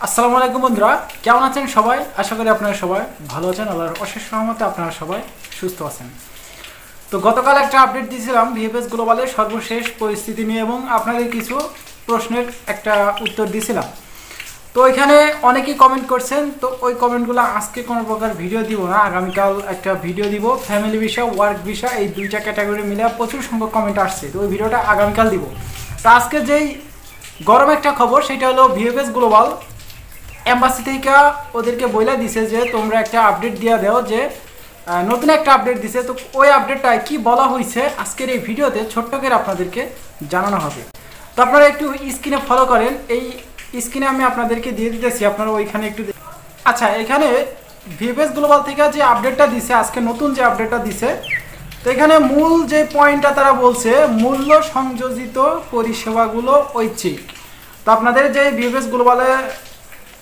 আসসালামু আলাইকুম বন্ধুরা, কেমন আছেন সবাই? আশা করি আপনারা সবাই ভালো আছেন। আল্লাহর অশেষ রহমতে আপনারা সবাই সুস্থ আছেন। তো গতকাল একটা আপডেট দিয়েছিলাম ভিএফএস গ্লোবালের সর্বশেষ পরিস্থিতি নিয়ে এবং আপনাদের কিছু প্রশ্নের একটা উত্তর দিয়েছিলাম। তো এখানে অনেকেই কমেন্ট করছেন, তো ওই কমেন্টগুলো আজকে কোনো প্রকার ভিডিও দিব না, আগামীকাল একটা ভিডিও দিব। ফ্যামিলি ভিসা, ওয়ার্ক ভিসা, এই দুইটা ক্যাটাগরি মিলে প্রচুর সংখ্যক কমেন্ট আসছে, তো ওই ভিডিওটা আগামীকাল দিব। তো আজকে যেই গরম একটা খবর সেটা হলো ভিএফএস গ্লোবাল এম্বাসি থেকে ওদেরকে বলে দিছে যে তোমরা একটা আপডেট দিয়ে দাও, যে নতুন একটা আপডেট দিছে। তো ওই আপডেটটায় কি বলা হয়েছে আজকের এই ভিডিওতে ছোট্ট করে আপনাদেরকে জানানো হবে। তো আপনারা একটু স্ক্রিনে ফলো করেন, এই স্ক্রিনে আমি আপনাদেরকে দিয়ে দিতেছি, আপনারা ওইখানে একটু। আচ্ছা, এখানে ভিএফএস গ্লোবাল থেকে যে আপডেটটা দিছে, আজকে নতুন যে আপডেটটা দিছে, তো এখানে মূল যে পয়েন্টটা তারা বলছে, মূল্য সংযোজিত পরিষেবাগুলো ঐচ্ছিক। তো আপনাদের যে ভিএফএস গ্লোবালে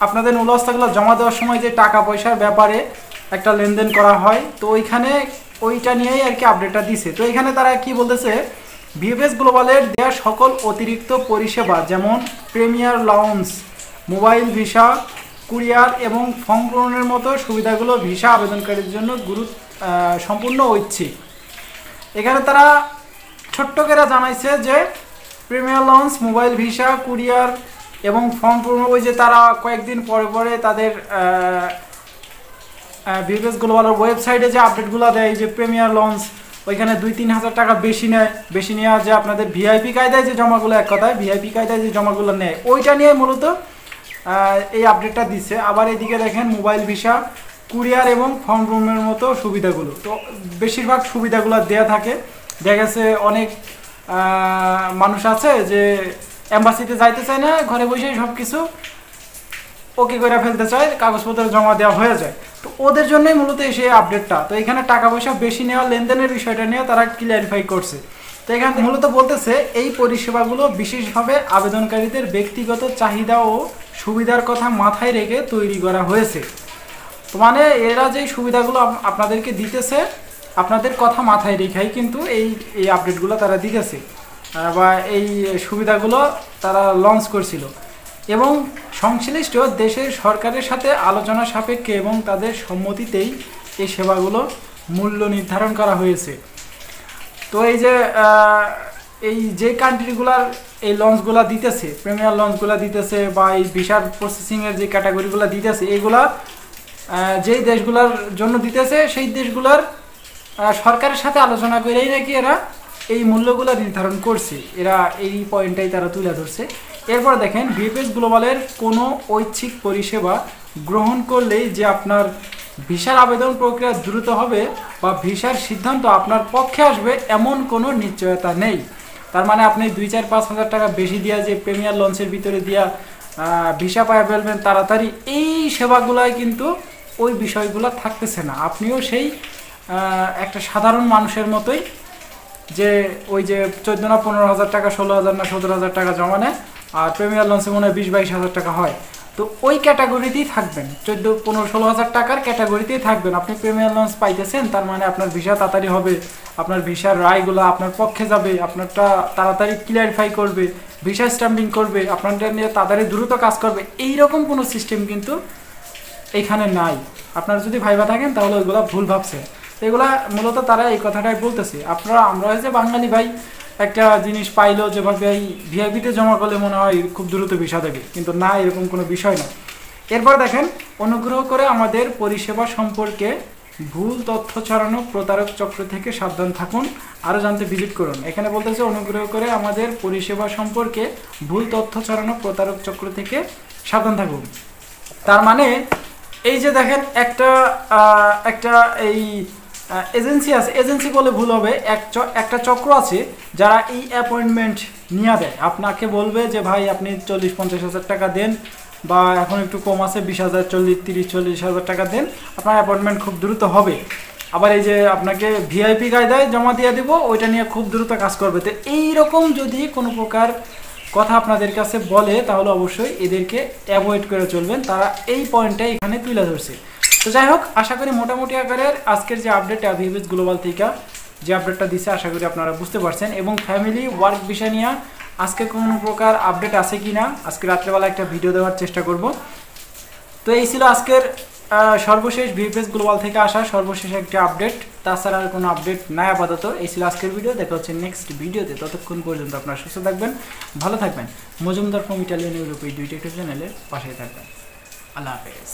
আপনাদের মূল্যস্থাগুলো জমা দেওয়ার সময় যে টাকা পয়সার ব্যাপারে একটা লেনদেন করা হয়, তো ওইখানে ওইটা নিয়েই আর কি আপডেটটা দিছে। তো এখানে তারা কি বলতেছে, ভিএফএস গ্লোবালের দেওয়া সকল অতিরিক্ত পরিষেবা যেমন premier lounge, mobile visa, courier এবং ফর্ম পূরণের মতো সুবিধাগুলো ভিসা আবেদনকারীর জন্য সম্পূর্ণ ঐচ্ছিক। এখানে তারা ছোট্ট করে জানাইছে যে premier lounge, mobile visa, courier এবং ফর্ম পূরণ, ওই যে তারা কয়েকদিন পরে পরে তাদের ভিএফএস গ্লোবালের ওয়েবসাইটে যে আপডেটগুলো দেয়, যে প্রিমিয়ার লঞ্চ ওইখানে 2-3 হাজার টাকা বেশি নেওয়া, যে আপনাদের ভিআইপি কায়দায় যে জমাগুলো, এক কথায় ভিআইপি কায়দায় যে জমাগুলো নেয়, ওইটা নিয়ে মূলত এই আপডেটটা দিচ্ছে। আবার এদিকে দেখেন মোবাইল ভিসা, কুরিয়ার এবং ফর্ম পূরণের মতো সুবিধাগুলো, তো বেশিরভাগ সুবিধাগুলো দেয়া থাকে। দেখা গেছে অনেক মানুষ আছে যে এম্বাসিতে যাইতে চায় না, ঘরে বসেই সব কিছু ওকে করে ফেলতে চায়, কাগজপত্র জমা দেওয়া হয়ে যায়। তো ওদের জন্যই মূলত সেই আপডেটটা। তো এখানে টাকা পয়সা বেশি নেওয়া লেনদেনের বিষয়টা নিয়ে তারা ক্লিয়ারিফাই করছে। তো এখানে মূলত বলতেছে এই পরিষেবাগুলো বিশেষভাবে আবেদনকারীদের ব্যক্তিগত চাহিদা ও সুবিধার কথা মাথায় রেখে তৈরি করা হয়েছে। তো মানে এরা যেই সুবিধাগুলো আপনাদেরকে দিতেছে, আপনাদের কথা মাথায় রেখেই কিন্তু এই আপডেটগুলো তারা দিতেছে বা এই সুবিধাগুলো তারা লঞ্চ করছিল। এবং সংশ্লিষ্ট দেশের সরকারের সাথে আলোচনা সাপেক্ষে এবং তাদের সম্মতিতেই এই সেবাগুলো মূল্য নির্ধারণ করা হয়েছে। তো এই যে কান্ট্রিগুলার এই লঞ্চগুলো দিতেছে, প্রিমিয়ার লঞ্চগুলো দিতেছে বা এই ভিসার প্রসেসিংয়ের যে ক্যাটাগরিগুলো দিতেছে, এইগুলা যেই দেশগুলোর জন্য দিতেছে সেই দেশগুলোর সরকারের সাথে আলোচনা করেই নাকি এরা এই মূল্যগুলো নির্ধারণ করছে। এরা এই পয়েন্টটাই তারা তুলে ধরছে। এরপর দেখেন, ভিএফএস গ্লোবালের কোনো ঐচ্ছিক পরিষেবা গ্রহণ করলেই যে আপনার ভিসার আবেদন প্রক্রিয়া দ্রুত হবে বা ভিসার সিদ্ধান্ত আপনার পক্ষে আসবে এমন কোনো নিশ্চয়তা নেই। তার মানে আপনি 2-4-5 হাজার টাকা বেশি দিয়া যে প্রিমিয়ার লঞ্চের ভিতরে দিয়া ভিসা পায় ফেলবেন তাড়াতাড়ি, এই সেবাগুলাই কিন্তু ওই বিষয়গুলো থাকতেছে না। আপনিও সেই একটা সাধারণ মানুষের মতোই, যে ওই যে 14-15 হাজার টাকা, 16,000 না 17,000 টাকা জমা নেয়, আর প্রিমিয়ার লঞ্চে মনে হয় 20-22 হাজার টাকা হয়। তো ওই ক্যাটাগরিতেই থাকবেন, 14-15-16 হাজার টাকার ক্যাটাগরিতেই থাকবেন। আপনি প্রিমিয়ার লঞ্চ পাইতেছেন, তার মানে আপনার ভিসা তাড়াতাড়ি হবে, আপনার ভিসার রায়গুলো আপনার পক্ষে যাবে, আপনারটা তাড়াতাড়ি ক্লিয়ারিফাই করবে, ভিসা স্ট্যাম্পিং করবে, আপনারটা নিয়ে তাড়াতাড়ি দ্রুত কাজ করবে। এইরকম কোনো সিস্টেম কিন্তু এখানে নাই। আপনারা যদি ভাইবা থাকেন তাহলে ওইগুলো ভুল ভাবছে। এগুলা মূলত তারা এই কথাটাই বলতেছে। আমরা হচ্ছে বাঙালি ভাই, একটা জিনিস পাইলো যেভাবে এই ভিআইপিতে জমা করলে মনে হয় খুব দ্রুত ভিসা দেবে, কিন্তু না, এরকম কোনো বিষয় না। এরপর দেখেন, অনুগ্রহ করে আমাদের পরিষেবা সম্পর্কে ভুল তথ্য ছড়ানো প্রতারক চক্র থেকে সাবধান থাকুন, আরও জানতে ভিজিট করুন। এখানে বলতেছে অনুগ্রহ করে আমাদের পরিষেবা সম্পর্কে ভুল তথ্য ছড়ানো প্রতারক চক্র থেকে সাবধান থাকুন। তার মানে এই যে দেখেন, একটা এই এজেন্সি আছে, এজেন্সি বলে ভুল হবে, একটা চক্র আছে যারা এই অ্যাপয়েন্টমেন্ট নিয়ে দেয়। আপনাকে বলবে যে ভাই আপনি 40-50 হাজার টাকা দেন, বা এখন একটু কম আছে 20,000, 30-40 হাজার টাকা দেন, আপনার অ্যাপয়েন্টমেন্ট খুব দ্রুত হবে। আবার এই যে আপনাকে ভিআইপি কায়দায় জমা দিয়ে দেবো, ওইটা নিয়ে খুব দ্রুত কাজ করবে। তো এইরকম যদি কোনো প্রকার কথা আপনাদের কাছে বলে তাহলে অবশ্যই এদেরকে অ্যাভয়েড করে চলবেন। তারা এই পয়েন্টটাই এখানে তুলে ধরছে। তো যাই হোক, আশা করি মোটামুটি আকারের আজকের যে আপডেটটা ভিএফএস গ্লোবাল থেকে যে আপডেটটা দিচ্ছে, আশা করি আপনারা বুঝতে পারছেন। এবং ফ্যামিলি ওয়ার্ক বিষয় নিয়ে আজকে কোনো প্রকার আপডেট আছে কি না, আজকে রাত্রেবেলা একটা ভিডিও দেওয়ার চেষ্টা করব। তো এই ছিল আজকের সর্বশেষ ভিএফএস গ্লোবাল থেকে আসা সর্বশেষ একটা আপডেট। তাছাড়া আর কোনো আপডেট নাই আপাতত। এই ছিল আজকের ভিডিও। দেখা হচ্ছে নেক্সট ভিডিওতে। ততক্ষণ পর্যন্ত আপনারা সুস্থ থাকবেন, ভালো থাকবেন। মজুমদার ফ্রম ইটালিয়ান ইউরোপ এই দুইটা চ্যানেলের পাশেই থাকবেন। আল্লাহ হাফেজ।